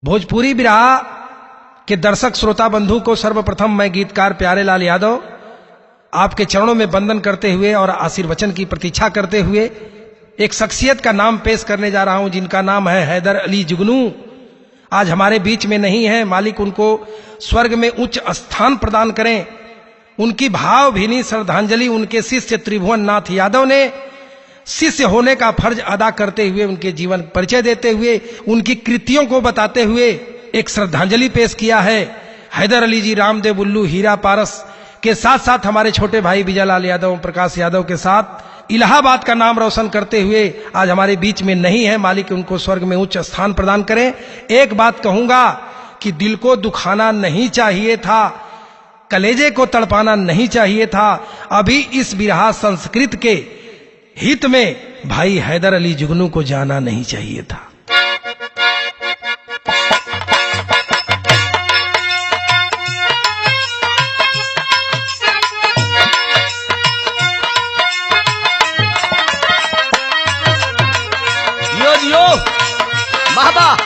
भोजपुरी बिरहा के दर्शक श्रोता बंधु को सर्वप्रथम मैं गीतकार प्यारे लाल यादव आपके चरणों में वंदन करते हुए और आशीर्वचन की प्रतीक्षा करते हुए एक शख्सियत का नाम पेश करने जा रहा हूं, जिनका नाम है हैदर अली जुगनू। आज हमारे बीच में नहीं है, मालिक उनको स्वर्ग में उच्च स्थान प्रदान करें। उनकी भावभीनी श्रद्धांजलि उनके शिष्य त्रिभुवन नाथ यादव ने शिष्य होने का फर्ज अदा करते हुए, उनके जीवन परिचय देते हुए, उनकी कृतियों को बताते हुए एक श्रद्धांजलि पेश किया है। हैदर अली जी, रामदेव उल्लू, हीरा पारस के साथ साथ हमारे छोटे भाई विजयलाल यादव, प्रकाश यादव के साथ इलाहाबाद का नाम रोशन करते हुए आज हमारे बीच में नहीं है। मालिक उनको स्वर्ग में उच्च स्थान प्रदान करें। एक बात कहूंगा कि दिल को दुखाना नहीं चाहिए था, कलेजे को तड़पाना नहीं चाहिए था। अभी इस बिरहा संस्कृत के हित में भाई हैदर अली जुगनू को जाना नहीं चाहिए था। यो यो बाबा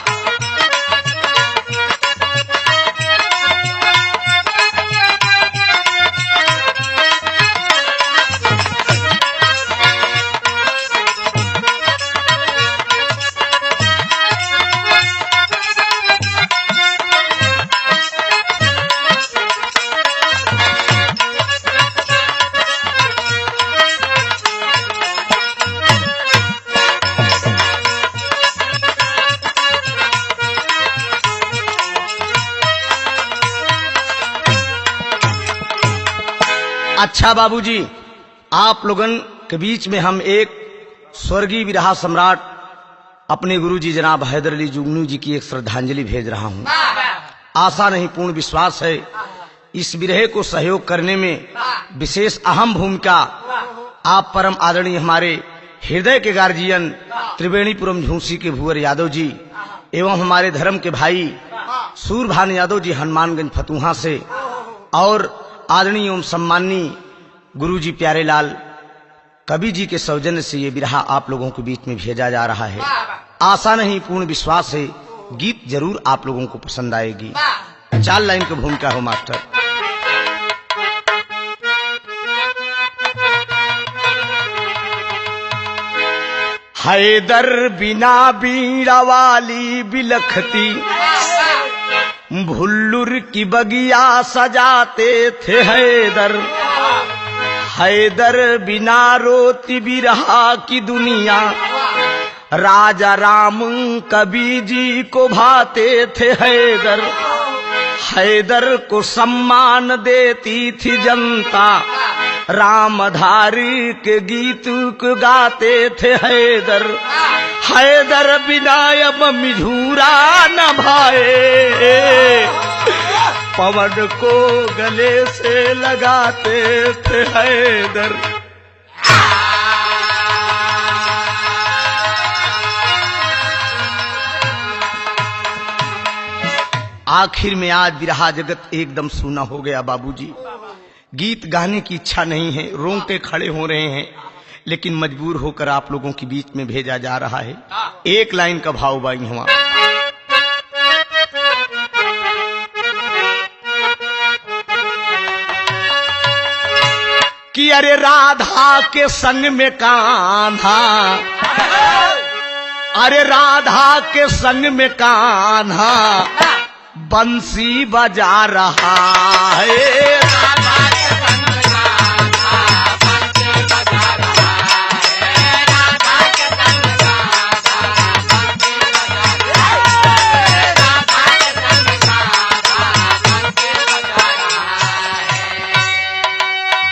अच्छा बाबूजी, आप लोगन के बीच में हम एक स्वर्गीय बिरहा सम्राट अपने गुरुजी जनाब हैदर अली जुगनू जी की एक श्रद्धांजलि भेज रहा हूं। आशा नहीं पूर्ण विश्वास है इस बिरहे को सहयोग करने में विशेष अहम भूमिका आप परम आदरणीय हमारे हृदय के गार्जियन त्रिवेणीपुरम झूंसी के भूवर यादव जी एवं हमारे धर्म के भाई सूरभान यादव जी हनुमानगंज फतुहा से और आदरणीय एवं सम्माननीय गुरुजी प्यारे लाल कवि जी के सौजन्य से ये बिरहा आप लोगों के बीच में भेजा जा रहा है। आशा नहीं पूर्ण विश्वास है गीत जरूर आप लोगों को पसंद आएगी। 4 लाइन की भूमिका हो मास्टर। हैदर बिना बीड़ा वाली बिलखती भुल्लुर की बगिया सजाते थे हैदर। हैदर बिना रोती बिरहा की दुनिया राजा राम कवि जी को भाते थे हैदर। हैदर को सम्मान देती थी जनता, रामधारी के गीत को गाते थे हैदर। हैदर बिना अब मिझूरा न भाए, पवन को गले से लगाते थे हैदर। आखिर में आज बिरहा जगत एकदम सूना हो गया बाबूजी। गीत गाने की इच्छा नहीं है, रोंगटे खड़े हो रहे हैं, लेकिन मजबूर होकर आप लोगों के बीच में भेजा जा रहा है। एक लाइन का भाव बाई हुआ। कि अरे राधा के संग में कान्हा, अरे राधा के संग में कान्हा बंसी बजा रहा है। बजा रहा है,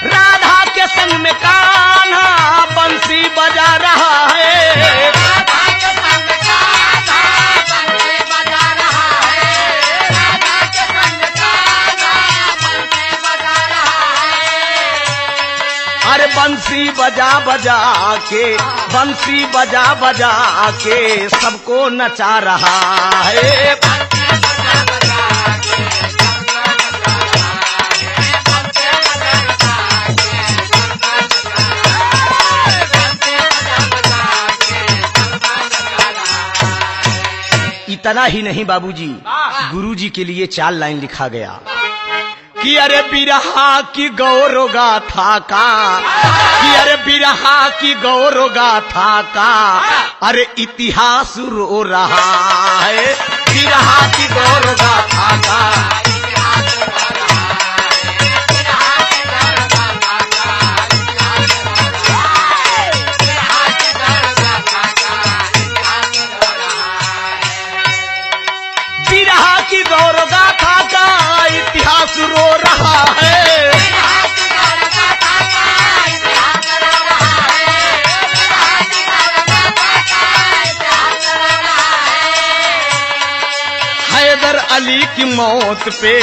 राधा के संग गाना बंसी बजा रहा है, राधा के संग गाना बंसी बजा रहा है। अरे बंसी बजा बजा के, बंसी बजा बजा के सबको नचा रहा है। इतना ही नहीं बाबूजी, गुरुजी के लिए 4 लाइन लिखा गया कि अरे बिरहा की गौरव गाथा का, कि अरे बिरहा की गौरव गाथा का, अरे इतिहास रो रहा है, बिरहा की गौरव गाथा का। बिरहा की गौरव गाथा का इतिहास रो रहा है, हैदर अली की मौत पे,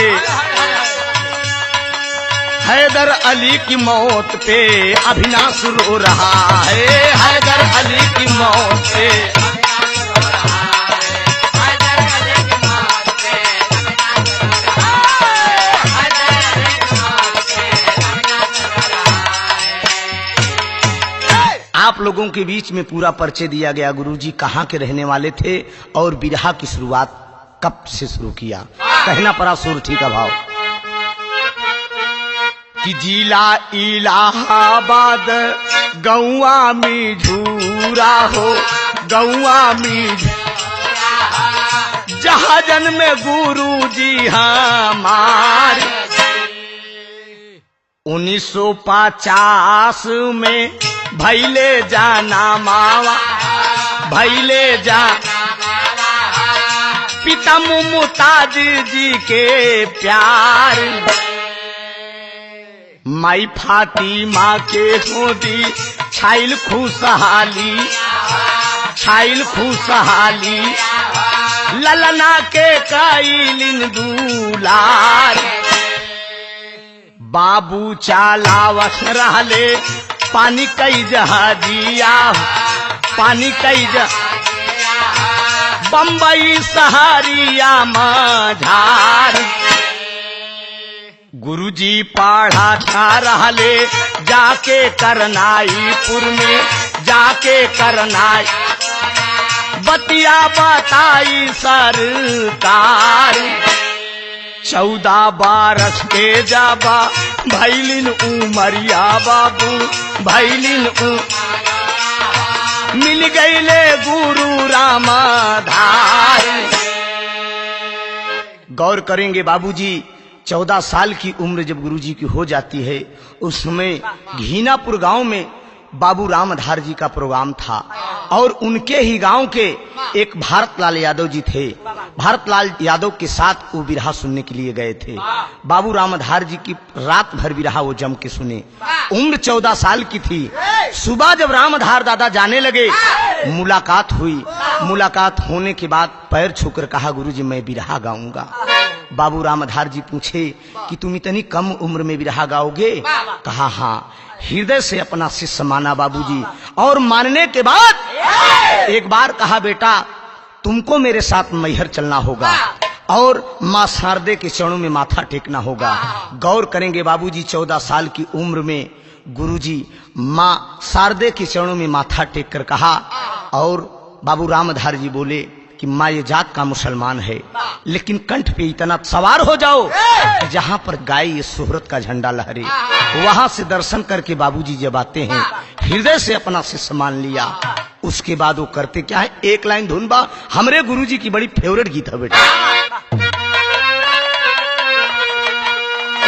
हैदर अली की मौत पे अभिनाश रो रहा है, हैदर अली की मौत पे। आप लोगों के बीच में पूरा परिचय दिया गया, गुरुजी कहाँ के रहने वाले थे और बिरहा की शुरुआत कब से शुरू किया। कहना पड़ा सुरठी का भाव कि जिला इलाहाबाद गौआ में झूरा हो, गौआ में जहाँ जन्म गुरुजी हमारे 1950 में भैले जाना मावा, भैले जा पिता मुमताज जी के प्यार, माई फातिमा के होदी छाइल खुशहाली, छाइल खुशहाली, ललना के काइलिन दुलार, बाबू चालावत रहले पानी कई जहाजिया, पानी कई बम्बई सहारिया माझार, गुरुजी पढ़ा था रहले जाके करनाईपुर में, जाके करनाई बतिया बताई सरकार, 14 बरस के जाबा भैलिन उमरिया बाबू, भैलिन मिल गईले गुरु रामाधार। गौर करेंगे बाबूजी, 14 साल की उम्र जब गुरुजी की हो जाती है, उस समय घीनापुर गांव में बाबू रामधार जी का प्रोग्राम था और उनके ही गांव के एक भारतलाल यादव जी थे। भारतलाल यादव के साथ वो बिरहा सुनने के लिए गए थे। बाबू रामधार जी की रात भर बिरहा वो जम के सुने। उम्र 14 साल की थी। सुबह जब रामधार दादा जाने लगे, मुलाकात हुई। मुलाकात होने के बाद पैर छूकर कहा, गुरुजी मैं बिरहा गाऊंगा। बाबू रामधार जी पूछे कि तुम इतनी कम उम्र में बिरहा गाओगे? कहा हाँ। हृदय से अपना शिष्य माना बाबूजी, और मानने के बाद एक बार कहा, बेटा तुमको मेरे साथ मैहर चलना होगा और माँ शारदे के चरणों में माथा टेकना होगा। गौर करेंगे बाबूजी, 14 साल की उम्र में गुरुजी माँ शारदे के चरणों में माथा टेक कर कहा, और बाबू रामधार जी बोले कि माँ ये जात का मुसलमान है, लेकिन कंठ पे इतना सवार हो जाओ जहां पर गाय ये शोहरत का झंडा लहरे। वहां से दर्शन करके बाबूजी जब आते हैं, हृदय से अपना शिष्य मान लिया। उसके बाद वो करते क्या है, एक लाइन धुन बा हमरे गुरुजी की बड़ी फेवरेट गीत है बेटा,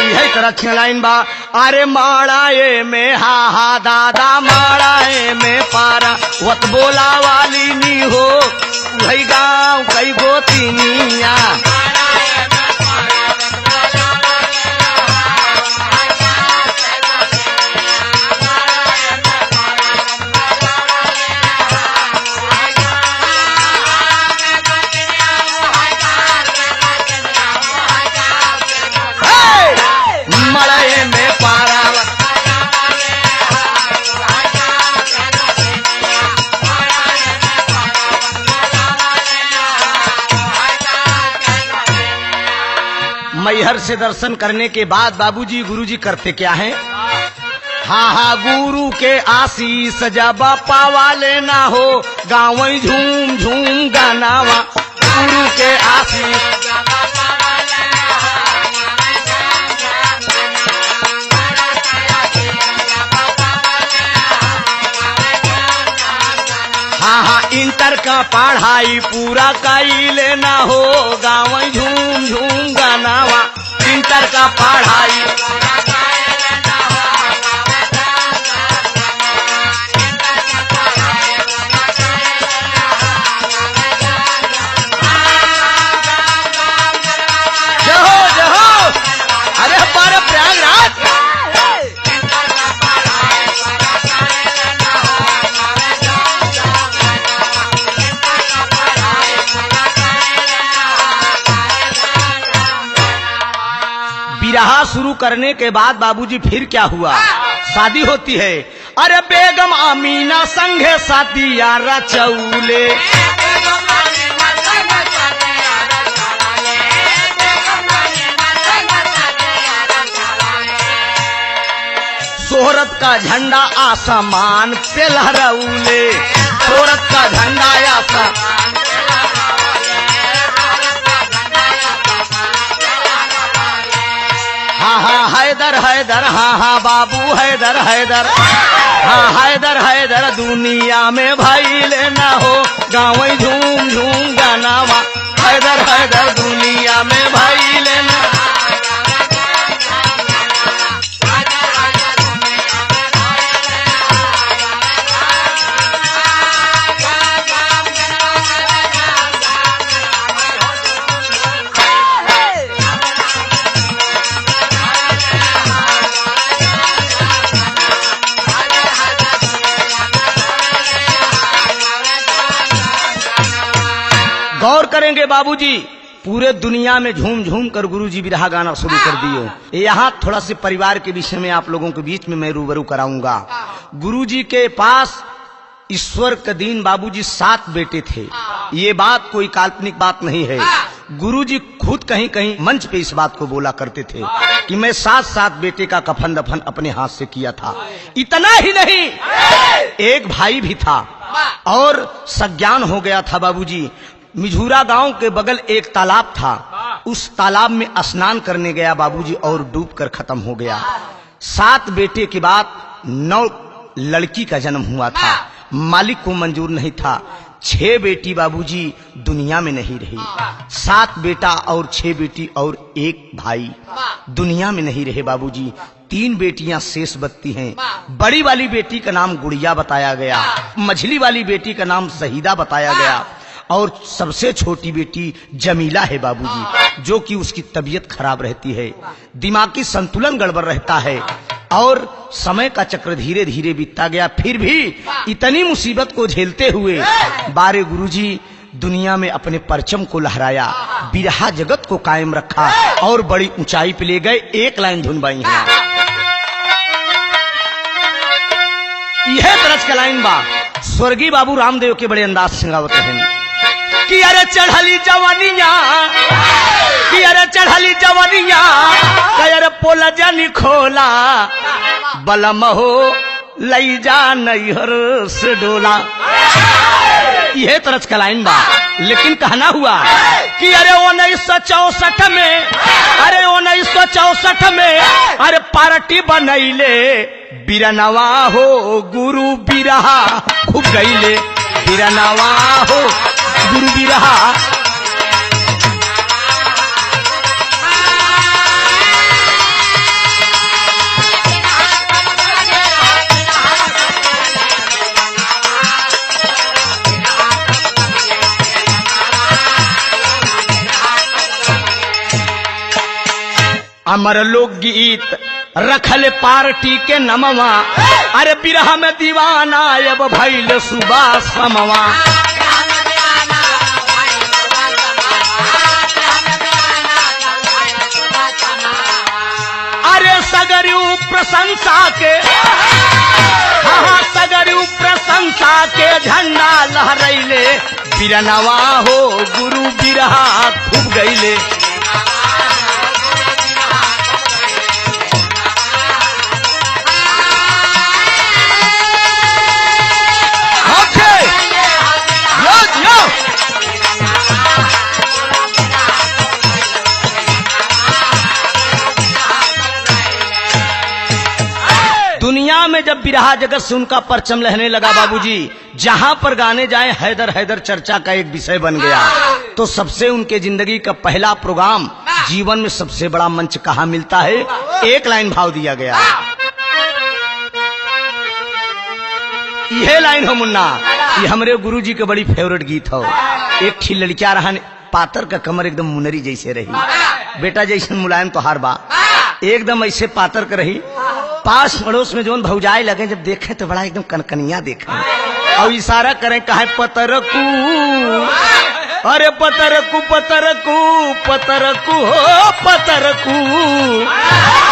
यही तरह 6 लाइन बा। अरे माड़ाए में हा हा दादा, माड़ाए में पारा वत बोला वाली नी हो, भाई गाँव कई गोतिनिया। मड़े में पारा मैहर से दर्शन करने के बाद बाबूजी गुरुजी करते क्या हैं? हाँ हाँ, गुरु के आशीष जब पावा लेना हो, गाँव झूम झूम गानावा। गुरु के आशीष। हाँ हाँ इंटर का पढ़ाई पूरा कैले ना हो गाँव झूम झूम गानावा। इंटर का पढ़ाई जहो जहो, अरे हमारे प्रयागराज। बिरहा शुरू करने के बाद बाबूजी फिर क्या हुआ, शादी होती है। अरे बेगम अमीना संघे शादी यारा चौले। शोहरत का झंडा आसमान पे लहराउले। शोहरत का झंडा आसमान। हाँ हाँ हैदर हैदर, हाँ हाँ बाबू हैदर हैदर, हाँ हैदर हैदर दुनिया में भाई लेना हो गाँव झूम झूम गानावा। हैदर हैदर दुनिया में भाई लेना। गौर करेंगे बाबूजी, पूरे दुनिया में झूम झूम कर गुरुजी बिरहा गाना शुरू कर दिए। यहाँ थोड़ा से परिवार के विषय में आप लोगों के बीच में मैं रूबरू कराऊंगा। गुरुजी के पास ईश्वर के दिन बाबूजी 7 बेटे थे। ये बात कोई काल्पनिक बात नहीं है। गुरुजी खुद कहीं कहीं मंच पे इस बात को बोला करते थे कि मैं 7 बेटे का कफन दफन अपने हाथ से किया था। इतना ही नहीं, एक भाई भी था और सज्ञान हो गया था बाबूजी। मिझूरा गांव के बगल एक तालाब था, उस तालाब में स्नान करने गया बाबूजी और डूबकर खत्म हो गया। 7 बेटे के बाद 9 लड़की का जन्म हुआ था। मालिक को मंजूर नहीं था। 6 बेटी बाबूजी दुनिया में नहीं रही। 7 बेटा और 6 बेटी और 1 भाई दुनिया में नहीं रहे बाबूजी। 3 बेटियां शेष बचती हैं। बड़ी वाली बेटी का नाम गुड़िया बताया गया, मझली वाली बेटी का नाम शहीदा बताया गया और सबसे छोटी बेटी जमीला है बाबूजी, जो कि उसकी तबीयत खराब रहती है, दिमागी संतुलन गड़बड़ रहता है और समय का चक्र धीरे धीरे बीतता गया। फिर भी इतनी मुसीबत को झेलते हुए बारे गुरुजी दुनिया में अपने परचम को लहराया, बिरहा जगत को कायम रखा और बड़ी ऊंचाई पे ले गए। एक लाइन धुन बाई है, यह तरज का लाइन बा स्वर्गीय बाबू रामदेव के बड़े अंदाज से गावत हैं कि अरे चढ़ली जवानिया, कि अरे चढ़ली जवानिया, कयर पोला जानी खोला, बलम हो लई जा नैहर से डोला। यह तरज का लाइन बा, लेकिन कहना हुआ कि अरे 1964 में, अरे 1964 में अरे पार्टी बनैले बिरनवा हो गुरु बिरहा खूब गईले। बिरनवा हो गुरु बिरहा, अमर लोकगीत रखल पार्टी के नमवा, अरे बिरहा में दीवाना अब भइल सुबह समवा। अरे सगरु प्रशंसा के, हाँ सगरु प्रशंसा के झंडा लहरैले, बिरनवा हो गुरु बिरहा खूब गईले। में जब बिरहा जगत से उनका परचम लहने लगा बाबूजी, जहां पर गाने जाए हैदर हैदर चर्चा का एक विषय बन गया। तो सबसे उनके जिंदगी का पहला प्रोग्राम, जीवन में सबसे बड़ा मंच कहाँ मिलता है, एक लाइन भाव दिया गया। यह लाइन हो मुन्ना, ये हमारे गुरुजी के बड़ी फेवरेट गीत हो। एक थी लड़किया रहन, पातर का कमर एकदम मुनरी जैसे रही, बेटा जैसे मुलायम तो हार बा, एकदम ऐसे पातर का रही। पास पड़ोस में जोन भौजाए लगे, जब देखे तो बड़ा एकदम कनकनिया देखे और इशारा करें कहे पतरकू, अरे पतरकू पतरकू पतरकू हो पतरकू,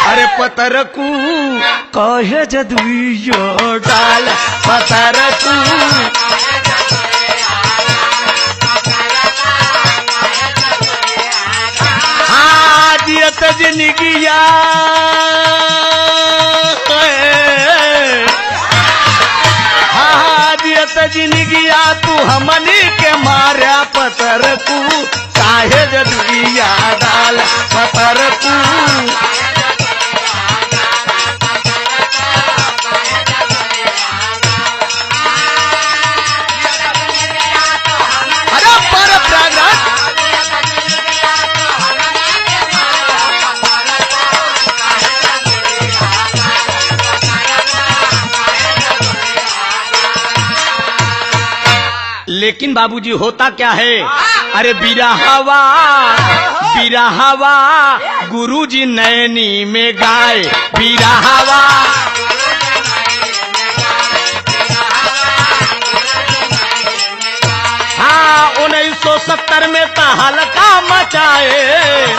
अरे पतरकू कहे जदुइयो डाल पतरकू। हाँ दियत जिंदगिया जिंदगिया तू हमनी के मारा पतरकू, काहे जदुइया डाल पतरकू। अरे पर प्रगट लेकिन बाबूजी होता क्या है, अरे बिरहवा बिरहवा गुरुजी नैनी में गाए बिरहवा। हाँ 1970 में तहलका मचाए,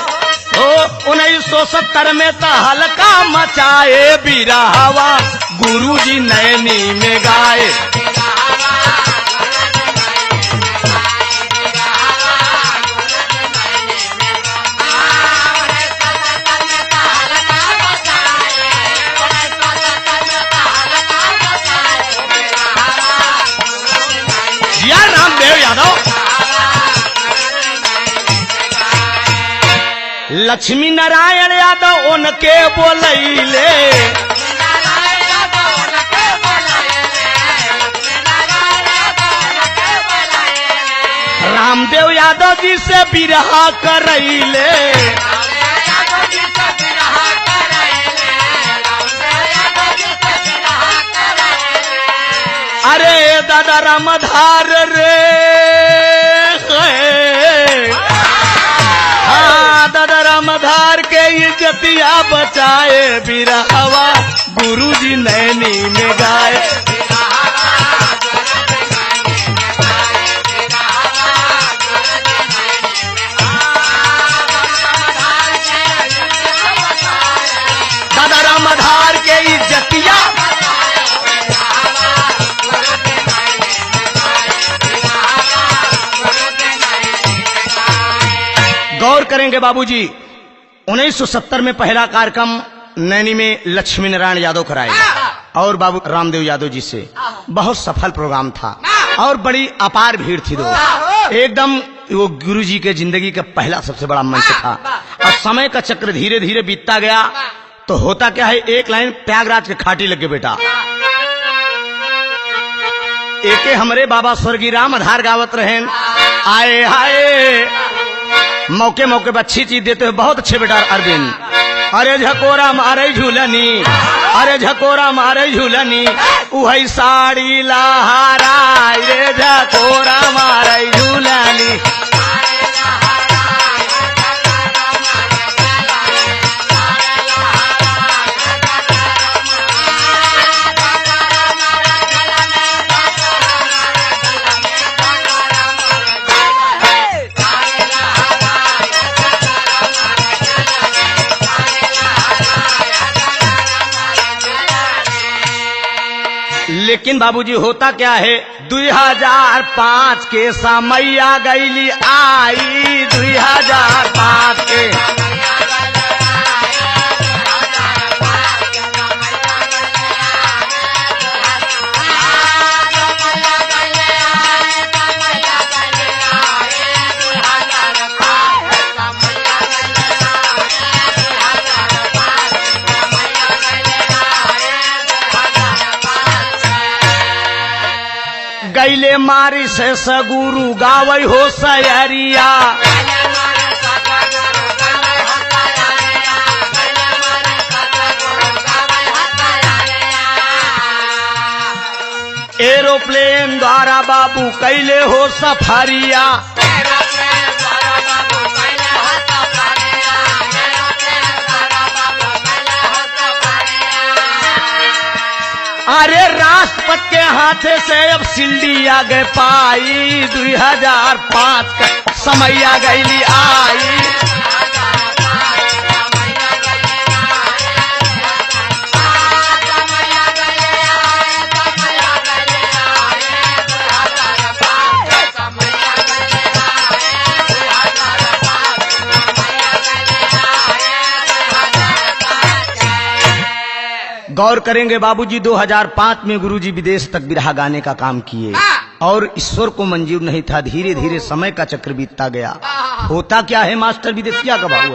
ओ 1970 में तहलका मचाए बिरहवा गुरुजी नैनी में गाए। रामदेव यादव लक्ष्मी नारायण यादव उनके बोलैले, रामदेव यादव जी से बिरहा करैले। अरे दादा रामधार रे, हाँ दादा रामधार के इज्जतिया बचाए बिरहवा गुरुजी नैनी में गाए। दादा रामधार के इज्जतिया गौर करेंगे बाबूजी, 1970 में पहला कार्यक्रम नैनी में लक्ष्मी नारायण यादव कराए और बाबू रामदेव यादव जी से, बहुत सफल प्रोग्राम था और बड़ी अपार भीड़ थी। दो एकदम वो गुरुजी के जिंदगी का पहला सबसे बड़ा मंच था। और समय का चक्र धीरे धीरे बीतता गया तो होता क्या है, एक लाइन त्यागराज के खाटी लगे बेटा, एके हमरे बाबा स्वर्गीय रामधार गावत रहे, आए हाय मौके मौके पर अच्छी चीज देते हो, बहुत अच्छे बेटा अरविंद। अरे झकोरा मारे झूलनी, अरे झकोरा मारे झूलनी, वही साड़ी लहरा रे झकोरा मारे झूलनी। लेकिन बाबूजी होता क्या है, 2005 के समय आ गईली आई, 2005 के कैले मारी से सगुरु गावई हो सयरिया। एरोप्लेन द्वारा बाबू कैले हो सफरिया। अरे राष्ट्रपति के हाथे से अब शिल्डी आ गए पाई, 2005 का समय आ गई आई। गौर करेंगे बाबूजी, 2005 में गुरुजी विदेश तक बिरहा गाने का काम किए और ईश्वर को मंजूर नहीं था। धीरे धीरे समय का चक्र बीतता गया। होता क्या है मास्टर विदेशिया का बाबू,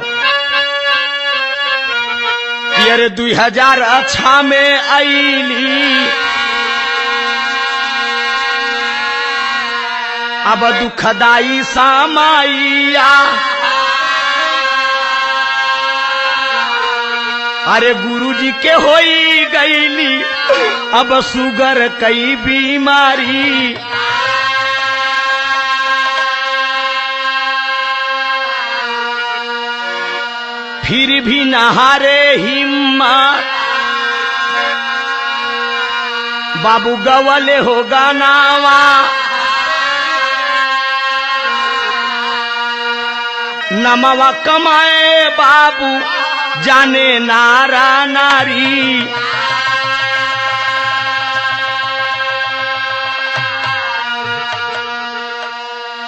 अरे 2006 में आईली अब दुखदाई सामाइया। अरे गुरुजी के होई गईली अब सुगर कई बीमारी। फिर भी नहारे हिम्मत बाबू गवले हो गानावा। नमवा कमाए बाबू जाने नारा नारी।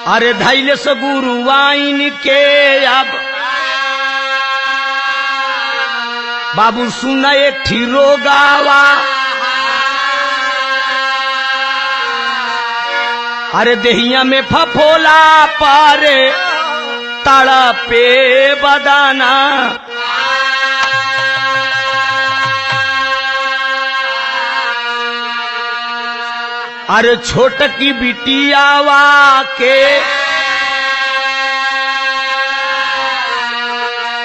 अरे धैले से गुरु वाइन के अब बाबू सुन एक ठीरो गावा। अरे देहिया में फफोला पारे तड़पे बदाना। अरे छोट की बिटियावा के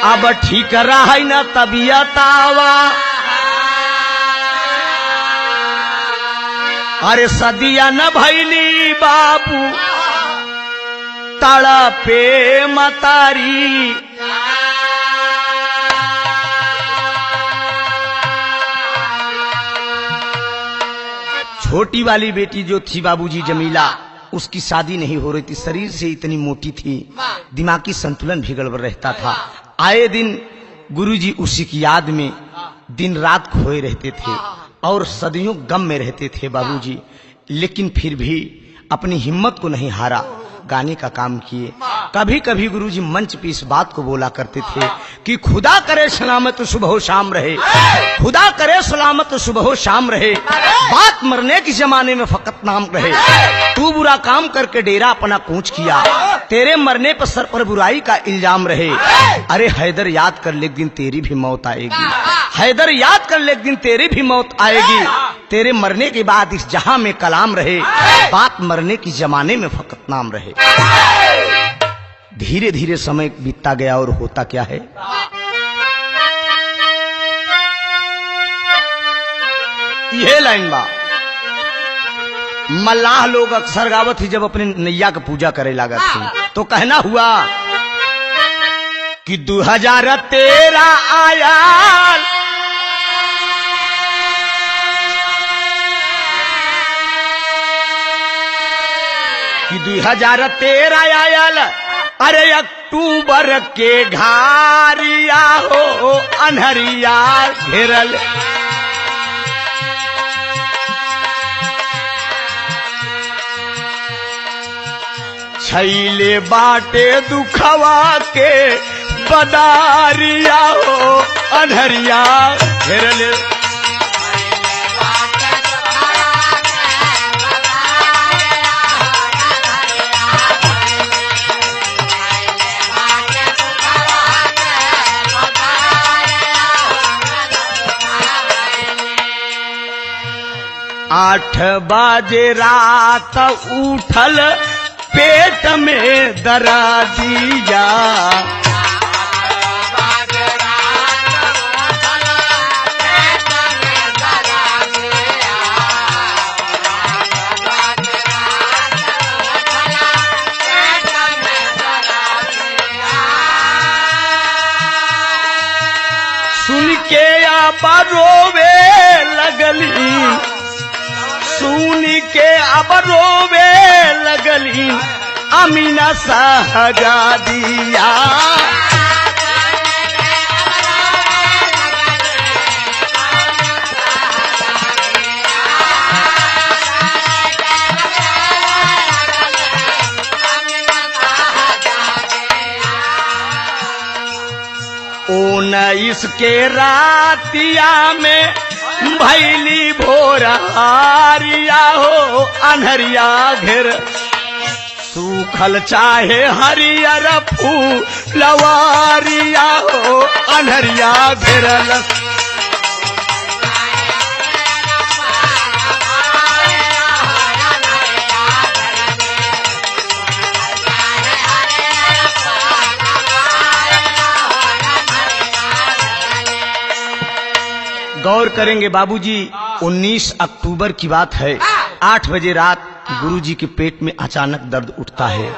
अब ठीक रहा न तबियतावा। अरे सदिया न भैली बाबू तड़पे मतारी। छोटी वाली बेटी जो थी बाबूजी जमीला, उसकी शादी नहीं हो रही थी। शरीर से इतनी मोटी थी, दिमागी संतुलन भी गड़बड़ रहता था। आए दिन गुरुजी उसी की याद में दिन रात खोए रहते थे और सदियों गम में रहते थे बाबूजी। लेकिन फिर भी अपनी हिम्मत को नहीं हारा, गाने का काम किए। कभी कभी गुरुजी मंच पे इस बात को बोला करते थे कि खुदा करे सलामत सुबह हो शाम रहे, खुदा करे सलामत सुबह हो शाम रहे, बात मरने के जमाने में फकत नाम रहे। तू बुरा काम करके डेरा अपना कूच किया, तेरे मरने पर सर पर बुराई का इल्जाम रहे। अरे हैदर याद कर ले, एक दिन तेरी भी मौत आएगी। हैदर याद कर ले, एक दिन तेरी भी मौत आएगी। तेरे मरने के बाद इस जहां में कलाम रहे, बात मरने की जमाने में फकत नाम रहे। धीरे धीरे समय बीतता गया और होता क्या है, यह लाइन बा मल्लाह लोग अक्सर गावत ही जब अपने नैया का पूजा करे लागत थी तो कहना हुआ कि 2013 आया कि 2013 आयल। अरे अक्टूबर के घारिया हो अनहरिया घेरल। छैले बाटे दुखवा के बदारिया हो अनहरिया घेरल। 8 बजे रात उठल पेट में दर्दिया। सुन के अब रोवे लगली, सुन के अब रोवे लगली अमीना शहजादिया। ओ न इसके रातिया में भैली भोरारिया हो अनहरिया घेर, सूखल चाहे हरियर फूलवारिया हो अनहरिया घेरल। गौर करेंगे बाबूजी, 19 अक्टूबर की बात है। 8 बजे रात गुरुजी के पेट में अचानक दर्द उठता है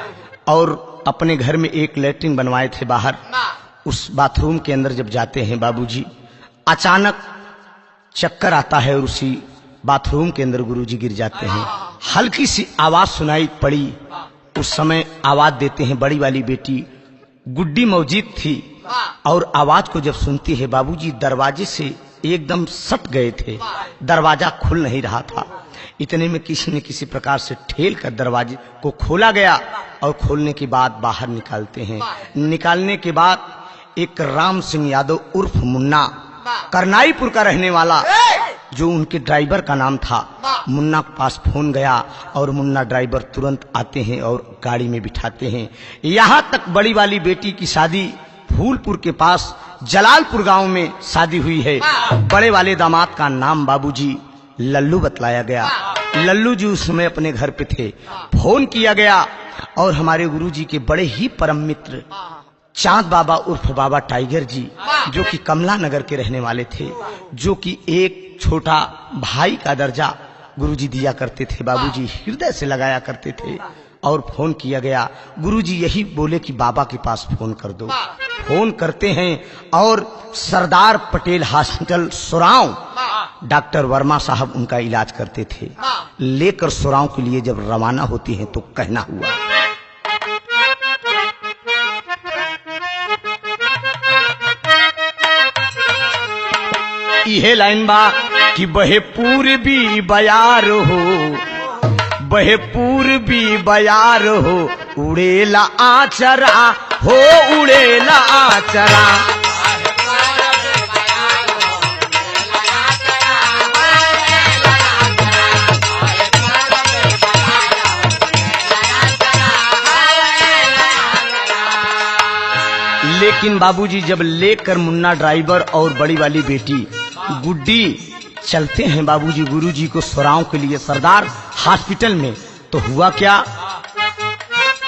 और अपने घर में एक लैट्रिन बनवाए थे बाहर, उस बाथरूम के अंदर जब जाते हैं बाबूजी, अचानक चक्कर आता है और उसी बाथरूम के अंदर गुरुजी गिर जाते हैं। हल्की सी आवाज सुनाई पड़ी, उस समय आवाज देते हैं बड़ी वाली बेटी गुड्डी मौजूद थी और आवाज को जब सुनती है बाबूजी दरवाजे से एकदम सट गए थे, दरवाजा खुल नहीं रहा था। इतने में किसी न किसी प्रकार से ठेल कर दरवाजे को खोला गया और खोलने के बाद बाहर निकालते हैं। निकालने के बाद एक राम सिंह यादव उर्फ मुन्ना, करनाईपुर का रहने वाला, जो उनके ड्राइवर का नाम था, मुन्ना के पास फोन गया और मुन्ना ड्राइवर तुरंत आते हैं और गाड़ी में बिठाते हैं। यहाँ तक बड़ी वाली बेटी की शादी फूलपुर के पास जलालपुर गांव में शादी हुई है। बड़े वाले दामाद का नाम बाबूजी लल्लू बतलाया गया। लल्लू जी उस समय अपने घर पे थे। फोन किया गया और हमारे गुरुजी के बड़े ही परम मित्र चांद बाबा उर्फ बाबा टाइगर जी, जो कि कमला नगर के रहने वाले थे, जो कि एक छोटा भाई का दर्जा गुरुजी दिया करते थे, बाबूजी हृदय से लगाया करते थे। और फोन किया गया, गुरुजी यही बोले कि बाबा के पास फोन कर दो। फोन करते हैं और सरदार पटेल हॉस्पिटल सोराव, डॉक्टर वर्मा साहब उनका इलाज करते थे। लेकर सोराव के लिए जब रवाना होती हैं तो कहना हुआ, यह लाइन बा कि बहे पूर्वी बयार हो, बहे पूर्वी बयार हो, उड़ेला आचरा हो, उड़ेला आचरा। लेकिन बाबूजी जब लेकर मुन्ना ड्राइवर और बड़ी वाली बेटी गुड्डी चलते हैं बाबूजी गुरुजी को सोराव के लिए सरदार हॉस्पिटल में, तो हुआ क्या,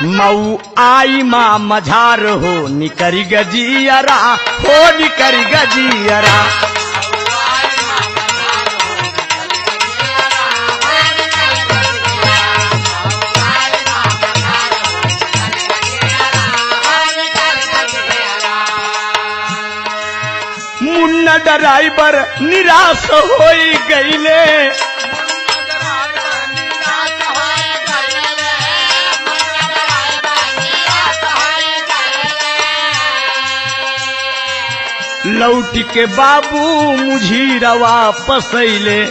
मऊ आई माँ मझार हो, निकरी गजियरा हो, निकरी गजियरा। मुन्ना ड्राइवर निराश हो गईले, लौट के बाबू मुझीरा वापस अइले,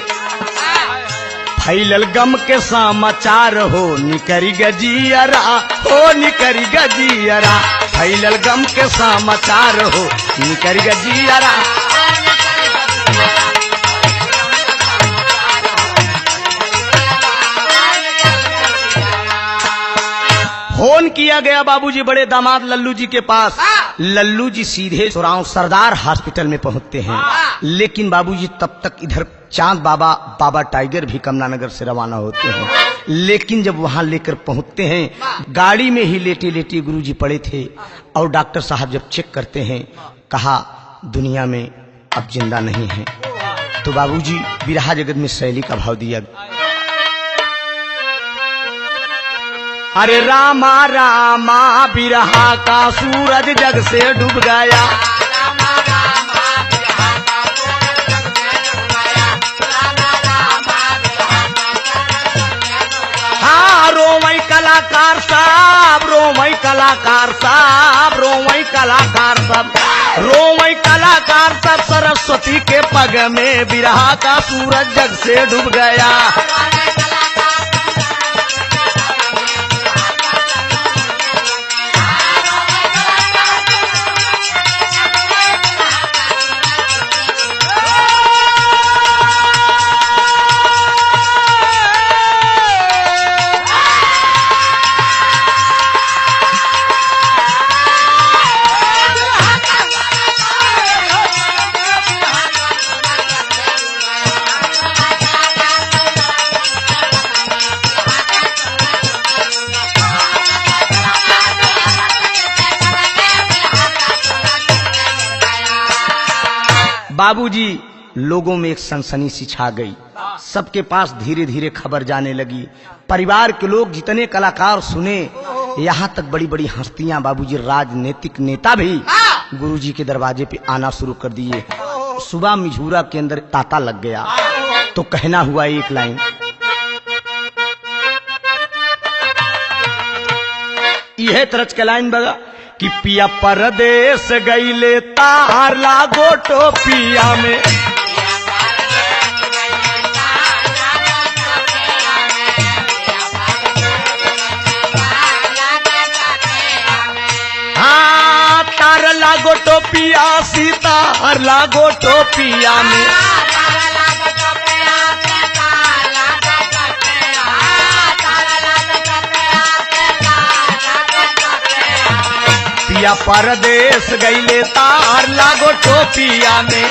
फैलल गम के समाचार हो, निकरी गजियरा हो, निकरी गजियरा। फैलल गम के समाचार हो, निकरी गजियरा। फोन किया गया बाबूजी बड़े दामाद लल्लू जी के पास। लल्लू जी सीधे सुराव सरदार हॉस्पिटल में पहुंचते हैं, लेकिन बाबूजी तब तक इधर चांद बाबा बाबा टाइगर भी कमलानगर से रवाना होते हैं। लेकिन जब वहां लेकर पहुंचते हैं, गाड़ी में ही लेटे लेटे गुरुजी पड़े थे और डॉक्टर साहब जब चेक करते हैं, कहा दुनिया में अब जिंदा नहीं है। तो बाबूजी बिरहा जगत में शैली का भाव दिया, अरे रामा रामा बिरहा का सूरज जग से डूब गया। हाँ रोमई कलाकार साहब, रोमई कलाकार साहब, रोमई कलाकार साहब, रोमई कलाकार साहब, सरस्वती के पग में बिरहा का सूरज जग से डूब गया। बाबूजी लोगों में एक सनसनी सी छा गई, सबके पास धीरे धीरे खबर जाने लगी। परिवार के लोग जितने कलाकार सुने, यहाँ तक बड़ी बड़ी हस्तियां बाबूजी राजनीतिक नेता भी गुरुजी के दरवाजे पे आना शुरू कर दिए। सुबह मिझूरा के अंदर तांता लग गया तो कहना हुआ एक लाइन, यह तरच के लाइन बगा कि पिया परदेश गईले तार लागो टोपिया में। हाँ तार लागो टोपिया सीतार लागो टोपिया में। पिया परदेश गईले तार लागो टोपिया में।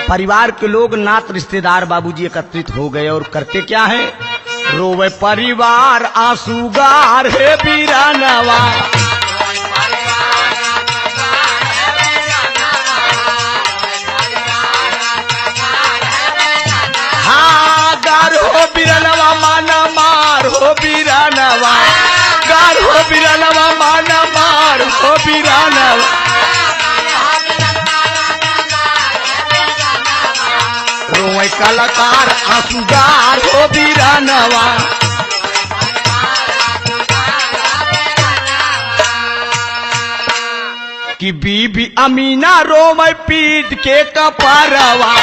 परिवार के लोग नात रिश्तेदार बाबूजी एकत्रित हो गए और करते क्या है, रोवे परिवार आंसूगार है बीरानवा। हाँ गार हो बीरानवा माना मार हो बीरानवा, गार हो बीरानवा माना मार हो बीरानवा। रोए कलाकार आंसूगार हो बीरानवा। कि बीबी अमीना रोए पीट के कपारवा।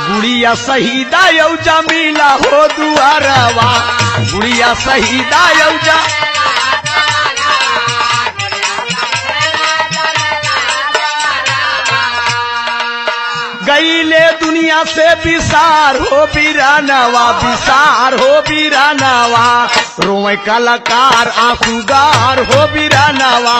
गुड़िया शहीदा यौजा मिला हो दुआरवा, गुड़िया शहीदा यौजा। गईले दुनिया से विसार हो बीरानवा, विसार हो बीरानवा। रोए कलाकार आंसूगार हो बीरानवा।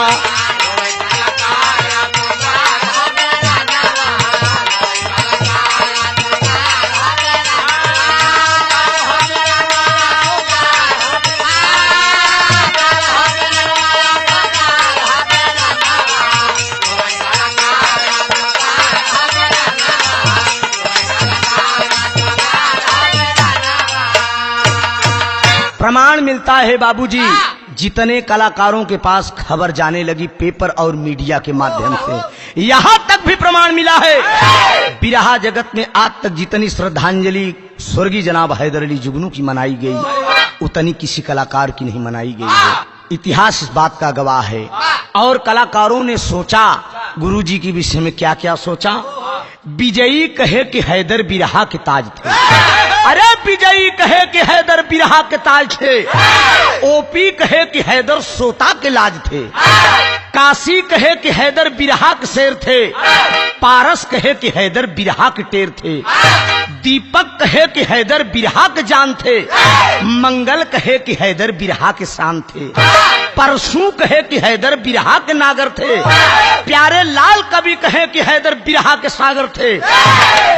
प्रमाण मिलता है बाबूजी, जितने कलाकारों के पास खबर जाने लगी पेपर और मीडिया के माध्यम से, यहाँ तक भी प्रमाण मिला है बिरहा जगत में आज तक जितनी श्रद्धांजलि स्वर्गीय जनाब हैदर अली जुगनू की मनाई गई, उतनी किसी कलाकार की नहीं मनाई गई है। इतिहास इस बात का गवाह है। और कलाकारों ने सोचा गुरुजी के विषय में क्या क्या सोचा। विजयी कहे कि हैदर बिरहा के ताज थे, अरे विजयी कहे कि हैदर बिरहा के ताज थे, ओपी कहे कि हैदर सोता के लाज थे, काशी कहे कि हैदर बिरहा के शेर थे, पारस कहे कि हैदर बिरहा के टेर थे, दीपक कहे कि हैदर बिरहा के जान थे, मंगल कहे कि हैदर बिरहा के शान थे, परसू कहे कि हैदर बिरहा के नागर थे, प्यारे लाल कवि कहे कि हैदर बिरहा के सागर थे,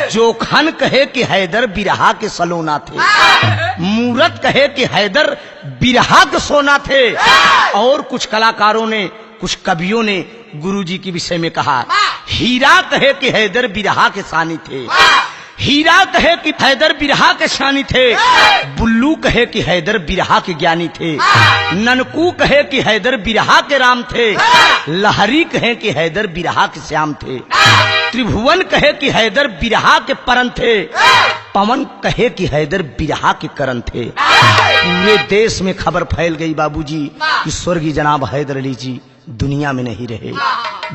जोखन कहे कि हैदर बिरहा के सलोना थे, मूरत कहे कि हैदर बिरहा के सोना थे। और कुछ कलाकारों ने, कुछ कवियों ने गुरुजी के विषय में कहा, हीरा कहे कि हैदर बिरहा के सानी थे, हीरा कहे कि हैदर बिरहा के शानी थे, बुल्लू कहे कि हैदर बिरहा के ज्ञानी थे, ननकू कहे कि हैदर बिरहा के राम थे, लहरी कहे कि हैदर बिरहा के श्याम थे, त्रिभुवन कहे कि हैदर बिरहा के परन थे, पवन कहे कि हैदर बिरहा के करण थे। पूरे देश में खबर फैल गई बाबूजी कि स्वर्गीय जनाब हैदर अली जी दुनिया में नहीं रहे।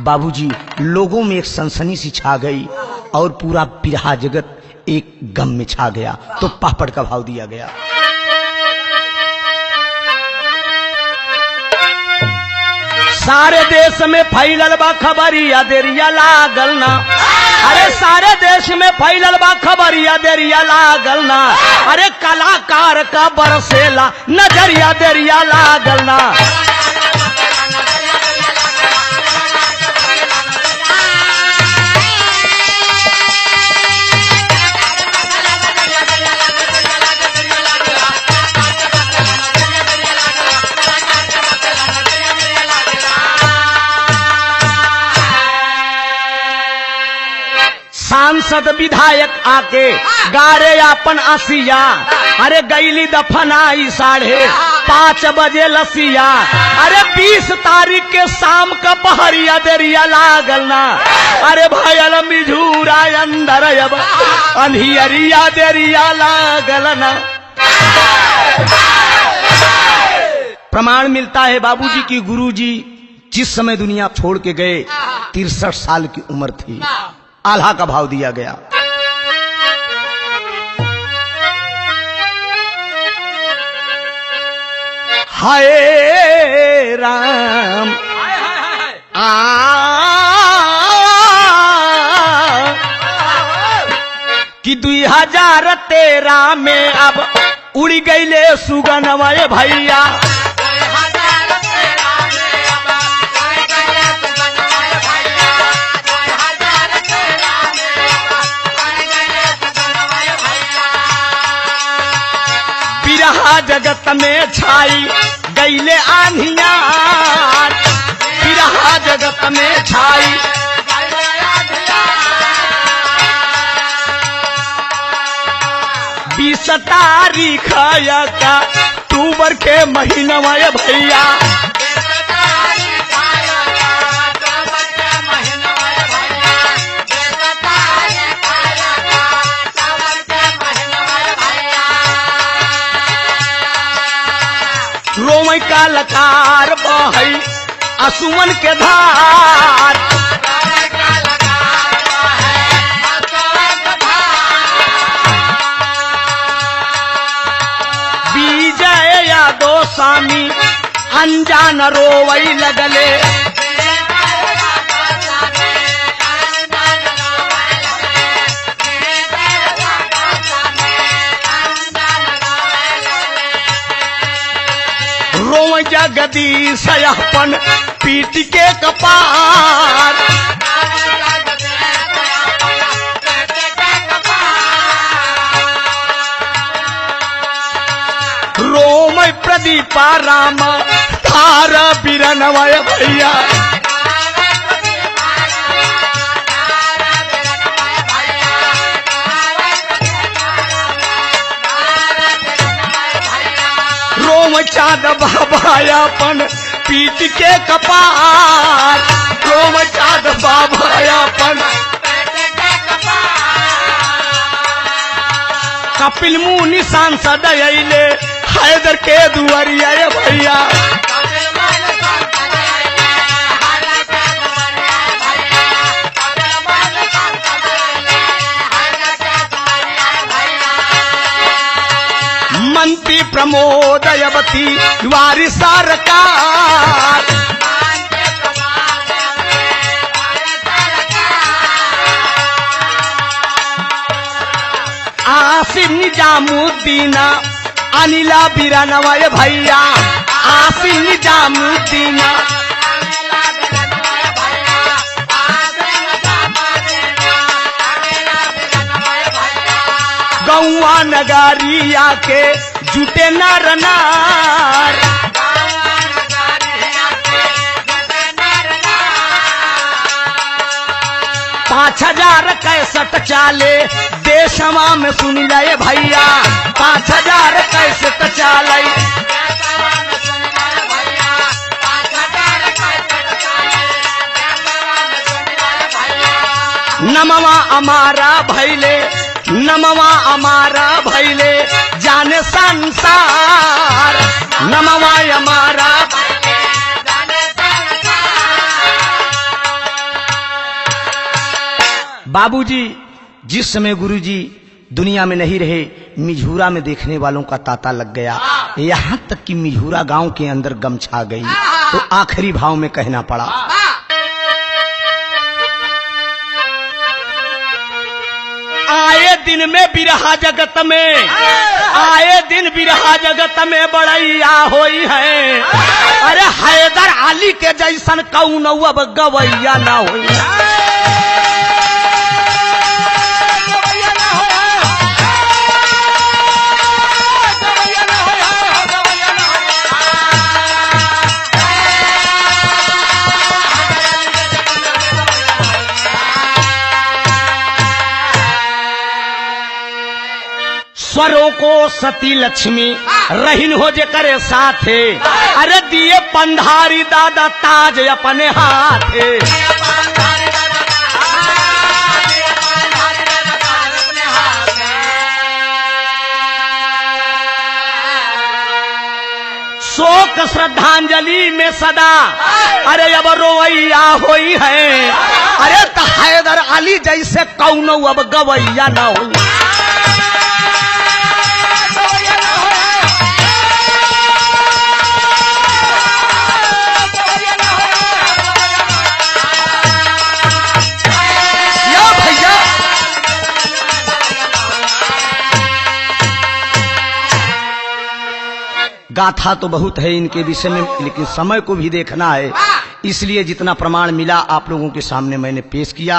बाबूजी, लोगों में एक सनसनी सी छा गई और पूरा बिरहा जगत एक गम में छा गया। तो पापड़ का भाव दिया गया। सारे देश में फैलल बा खबरिया देरिया लागल ना, अरे सारे देश में फैलल बा खबरिया देरिया लागल ना, अरे कलाकार का बरसेला नजरिया देरिया लागल ना। सांसद विधायक आके गारे अपन असिया, अरे गईली दफनाई 5:30 बजे लसिया, अरे 20 तारीख के शाम का पहरिया देरिया लागल ना, अरे भयल मिझूरा अंदर अब अंधियरिया देरिया लागल ना। प्रमाण मिलता है बाबूजी की गुरुजी जिस समय दुनिया छोड़ के गए 63 साल की उम्र थी। आल्हा का भाव दिया गया। हाय राम कि 2013 में अब उड़ गईले सुगनवा भैया, जगत में छाई गईले आंधिया, बिरहा जगत में छाई 20 तारीख का अक्टूबर के महीना में भैया, रोमई का लकार बहई असुमन के धार, विजय यादव स्वामी अनजान रोवई लगले, रोम जगदीश अपन पीट के कपार, रोम प्रदीपा राम तारा बिरनवय भैया, चाँद बाबा अपन पीट के कपार, रोम चाँद बाबा अपन कपिल मुनि सांसद अइले हैदर के दुआरिया भैया, खेती वारी सरकार। आसिम निजामुद्दीन अनिला बिरानवा ये भैया, आसिम निजामुद्दीन गौआ नगारिया के जुटे नर नार। 5061 चाले देशवा में सुन जाए भैया, 5061 चाले। नमवा हमारा भैले, नमवा हमारा भैले जाने संसार, नमवा हमारा बाबूजी। जिस समय गुरुजी दुनिया में नहीं रहे, मिझूरा में देखने वालों का तांता लग गया, यहाँ तक कि मिझूरा गांव के अंदर गम छा गई। तो आखिरी भाव में कहना पड़ा, आए दिन में बिरहा जगत में, आए दिन बिरहा जगत में बड़ैया होई है। अरे हैदर अली के जैसन कौन अब गवैया ना होई। स्वरों को सती लक्ष्मी रहीन हो जे करे साथे। अरे दिए पंधारी दादा ताज अपने हाथे। शोक श्रद्धांजलि में सदा अरे अब रोवैया होई है। अरे तो हैदर अली जैसे कौनो अब गवैया ना होई। गाथा तो बहुत है इनके विषय में, लेकिन समय को भी देखना है, इसलिए जितना प्रमाण मिला आप लोगों के सामने मैंने पेश किया।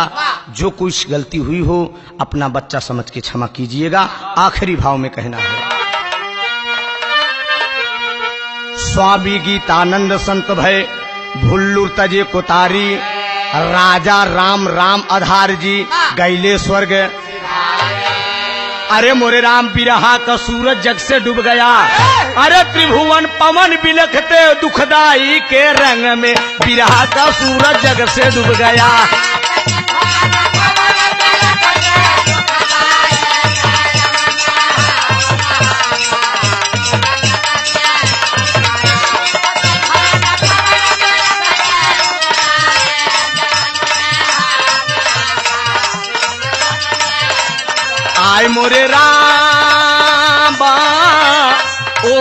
जो कुछ गलती हुई हो अपना बच्चा समझ के क्षमा कीजिएगा। आखिरी भाव में कहना है, स्वामी गीतानंद संत भय भुल्लू तजे कोतारी, राजा राम राम आधार जी गैले स्वर्ग। अरे मोरे राम बिरहा का सूरज जग से डूब गया। अरे त्रिभुवन पवन बिलखते दुखदाई के रंग में, बिरहा का सूरज जग से डूब गया। आय मोरे राम ओ